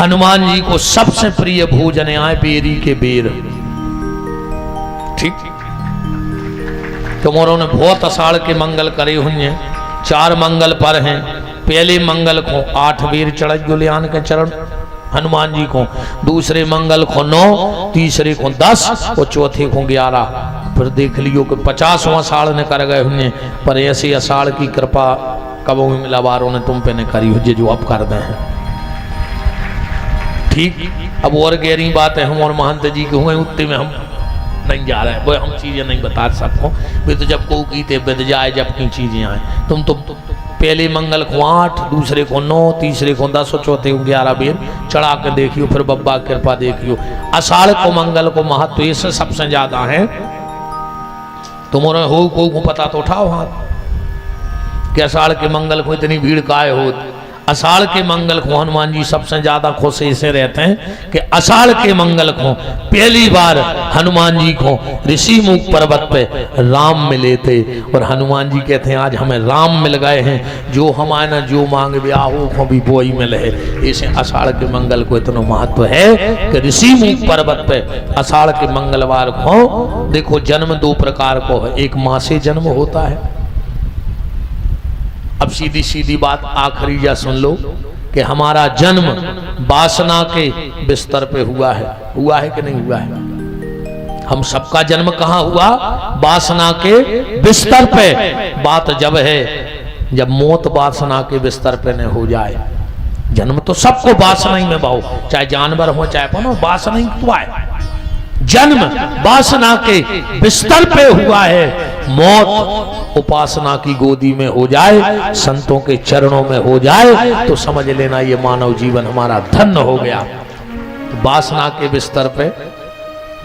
हनुमान जी को सबसे प्रिय भोजन आए बेरी के बेर। ठीक, तुम्हारों ने बहुत अषाढ़ के मंगल करे हुए हैं, 4 मंगल पर हैं। पहले मंगल को 8 बेर चढ़ गुलियान के चरण हनुमान जी को, दूसरे मंगल को 9, तीसरे को 10 और चौथे को 11। फिर देख लियो कि 50वां अषाढ़ ने कर गए हुए, पर ऐसे अषाढ़ की कृपा कबों में मिलावारों ने तुम पे ने करी हुई जो अब कर दे हैं। ठीक, अब और गहरी बात है, हम और महंत जी के हुए उत्ते में हम नहीं जा रहे हैं, वो हम चीजें नहीं बता सकते। वे तो जब को की बिद जाए जब की चीजें आए। तुम तो पहले मंगल को 8, दूसरे को 9, तीसरे को 10 और चौथे को 11 बेर चढ़ा के देखियो, फिर बब्बा कृपा देखियो। अषाढ़ को मंगल को महत्व इससे सबसे ज्यादा है। तुम्हारे हो को पता तो उठाओ हाथ कि अषाढ़ के मंगल को इतनी भीड़ काहे हो। अषाढ़ के मंगल को हनुमान जी सबसे ज्यादा खुश ऐसे रहते हैं कि अषाढ़ के मंगल को पहली बार हनुमान जी को ऋषि मुख पर्वत पे राम मिले थे। और हनुमान जी कहते हैं आज हमें राम मिल गए हैं, जो हमारा जो मांग ब्याहो को भी वो ही मिले है। इसे अषाढ़ के मंगल को इतना महत्व है कि ऋषि मुख पर्वत पे अषाढ़ के मंगलवार को देखो जन्म 2 प्रकार को है। एक माँ से जन्म होता है। अब सीधी सीधी बात आखिरी जा सुन लो कि हमारा जन्म वासना के बिस्तर पे हुआ है कि नहीं हुआ है। हम सबका जन्म कहाँ हुआ? वासना के बिस्तर पे। बात जब है जब मौत वासना के बिस्तर पे न हो जाए। जन्म तो सबको वासना ही में बाओ, चाहे जानवर हो चाहे कौन हो, वासना ही तो आए। जन्म वासना के बिस्तर पे हुआ है, मौत उपासना की गोदी में हो जाए, संतों के चरणों में हो जाए तो समझ लेना ये मानव जीवन हमारा धन्य हो गया। वासना के बिस्तर पे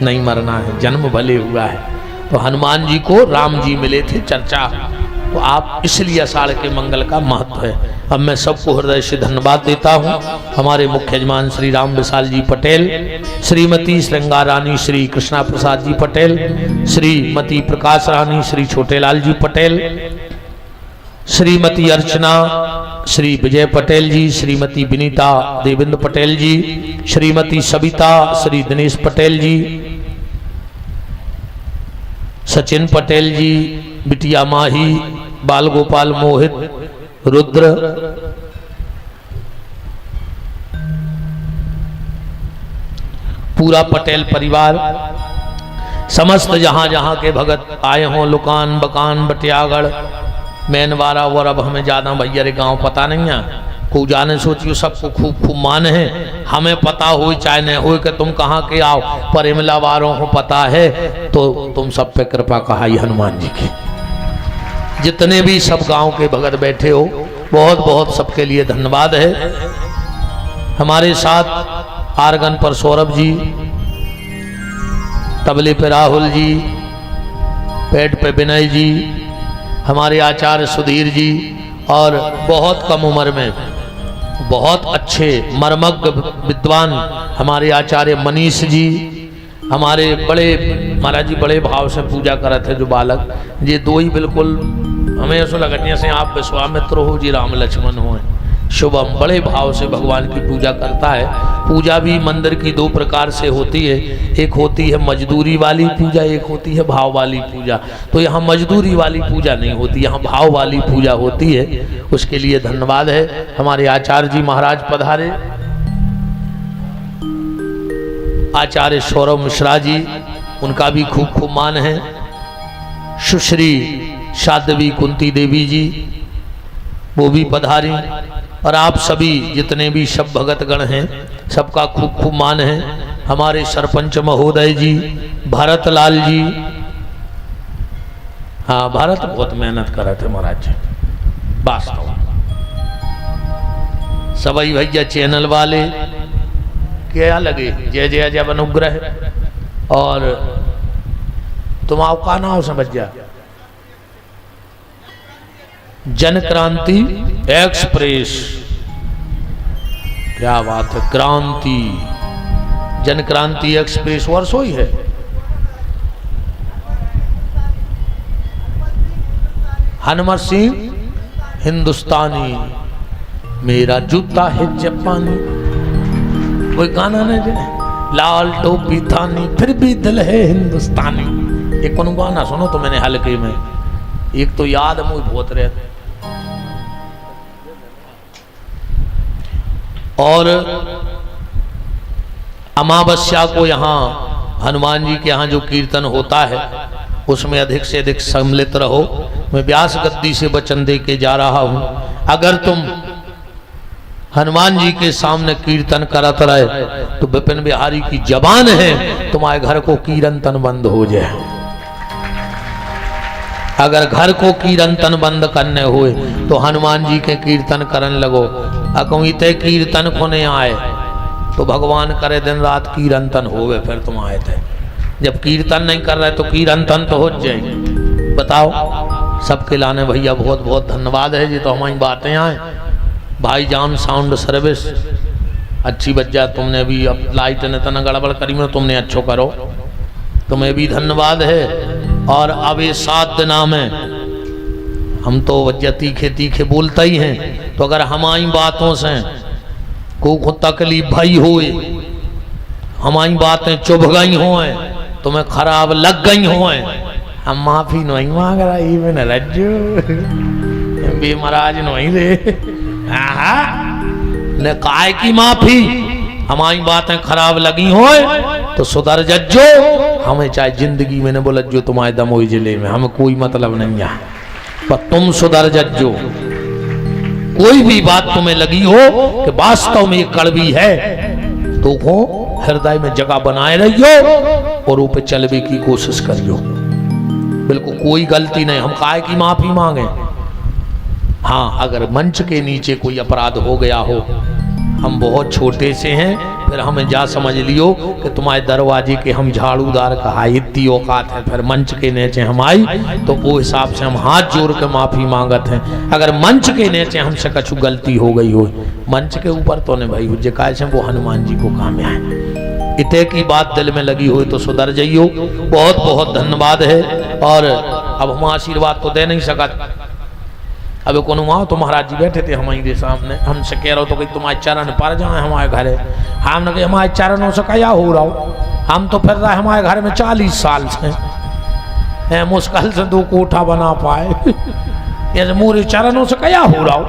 नहीं मरना है, जन्म भले हुआ है। तो हनुमान जी को राम जी मिले थे, चर्चा तो आप इसलिए अषाढ़ के मंगल का महत्व है। अब मैं सबको हृदय से धन्यवाद देता हूँ। हमारे मुख्य यजमान श्री राम विशाल जी पटेल, श्रीमती श्रृंगार रानी श्री कृष्णा प्रसाद जी पटेल, श्रीमती प्रकाश रानी श्री छोटेलाल जी पटेल, श्रीमती अर्चना श्री विजय पटेल जी, श्रीमती विनीता देवेंद्र पटेल जी, श्रीमती सविता श्री दिनेश पटेल जी, सचिन पटेल जी, बिटिया माही, बाल गोपाल मोहित, रुद्र, पूरा पटेल परिवार, समस्त जहां जहां के भगत आए हों, लुकान बकान बटियागढ़ मैनवारा। और अब हमें ज्यादा भैया रे गांव पता नहीं है, को जाने सोचियो सबको खूब खूब मान है। हमें पता हो चाहे न हो कि तुम कहाँ के आओ, पर इमला वालों को पता है तो तुम सब पे कृपा कहाई हनुमान जी की। जितने भी सब गांव के भगत बैठे हो बहुत बहुत सबके लिए धन्यवाद है। हमारे साथ आर्गन पर सौरभ जी, तबले पे राहुल जी, पैड पे विनय जी, हमारे आचार्य सुधीर जी, और बहुत कम उम्र में बहुत अच्छे मर्मज्ञ विद्वान हमारे आचार्य मनीष जी, हमारे बड़े महाराज जी बड़े भाव से पूजा कर रहे थे। जो बालक ये 2 ही बिल्कुल हमें ऐसा लगने से आप विश्वामित्र हो जी राम लक्ष्मण हो। शुभम बड़े भाव से भगवान की पूजा करता है। पूजा भी मंदिर की 2 प्रकार से होती है, एक होती है मजदूरी वाली पूजा, एक होती है भाव वाली पूजा। तो यहाँ मजदूरी वाली पूजा नहीं होती, यहाँ भाव वाली पूजा होती है। उसके लिए धन्यवाद है। हमारे आचार्य जी महाराज पधारे, आचार्य सौरभ मिश्रा जी, उनका भी खूब खूब मान है। सुश्री साध्वी कुंती देवी जी वो भी पधारी, और आप सभी जितने भी सब भगत गण हैं सबका खूब खूब मान है। हमारे सरपंच महोदय जी, भारत लाल जी, हाँ भारत बहुत मेहनत कर रहे थे महाराज जी वास्तव। सभी भैया चैनल वाले क्या लगे, जय जय जय अनुग्रह। और तुम आओ का नाम समझ जा, जन क्रांति एक्सप्रेस, क्या बात है। क्रांति जन क्रांति एक्सप्रेस वर्षों ही है। हनुमत सिंह हिंदुस्तानी, मेरा जूता है जापानी। कोई गाना नहीं जाने, लाल टोपी थानी फिर भी दिल है हिंदुस्तानी। एक कौन गाना सुनो तो मैंने हल्के में, एक तो याद मुझे बहुत रहते। और अमावस्या को यहाँ हनुमान जी के यहाँ जो कीर्तन होता है उसमें अधिक से अधिक सम्मिलित रहो। मैं व्यास गद्दी से वचन दे के जा रहा हूं, अगर तुम हनुमान जी के सामने कीर्तन करत रहे तो विपिन बिहारी की जबान है तुम्हारे घर को कीर्तन बंद हो जाए। अगर घर को कीर्तन बंद करने हुए तो हनुमान जी के कीर्तन करने लगो। अकमिते कीर्तन खोने आए तो भगवान करे दिन रात कीर्तन होवे, फिर तुम आए थे। जब कीर्तन नहीं कर रहे तो कीर्तन तो हो जाएगी। बताओ, सबके लाने भैया बहुत बहुत धन्यवाद है जी। तो हमारी बातें आए भाई जान साउंड सर्विस अच्छी बच जाए। तुमने भी अब लाइट ने तना गड़बड़ करी में, तुमने अच्छो करो, तुम्हें भी धन्यवाद है। और अब ये 7 दिना में हम तो वजह तीखे तीखे बोलते ही हैं, तो अगर हमारी बातों से को तकलीफ भई होए, हमारी बातें चुभ गई होए, तुम्हें खराब लग गई होए, हम माफी नहीं मांग रही मैंने रज्जू भी महाराज नहीं रे ने काय की माफी। हमारी बातें खराब लगी होए तो सुधर जज्जो। हमें चाहे जिंदगी में न बोला जो तुम्हारे दमोई जिले में, हमें कोई मतलब नहीं है, पर तुम सुधर जज्जो। कोई भी बात तुम्हें लगी हो कि वास्तव में ये कड़वी है तो वो हृदय में जगह बनाए रहियो और ऊपर चलने की कोशिश करियो। बिल्कुल कोई गलती नहीं, हम काय की माफी मांगे। हाँ, अगर मंच के नीचे कोई अपराध हो गया हो, हम बहुत छोटे से हैं, फिर हमें जा समझ लियो कि तुम्हारे दरवाजे के हम झाड़ूदार कहा इतनी औकात है, फिर मंच के नीचे हम आई तो वो हिसाब से हम हाथ जोड़ के माफी मांगत हैं। अगर मंच के नीचे हमसे कछु गलती हो गई हो, मंच के ऊपर तो नहीं भाई जे कैसे वो हनुमान जी को काम आए। इतने की बात दिल में लगी हुई तो सुधर जाइयो। बहुत बहुत धन्यवाद है। और अब हम आशीर्वाद तो दे नहीं सकत। अब कौन आओ तो महाराज जी बैठे थे हमारे सामने, हमसे कह रहे तो कि तुम्हारे चरण पर जाए हमारे घरे। हमने कहा हमारे चरणों से क्या हो रहा हो, हम तो फिर रहे हमारे घर में 40 साल से, मुश्किल से 2 कोठा बना पाए, ये मोरे चरणों से क्या हो रहा हो।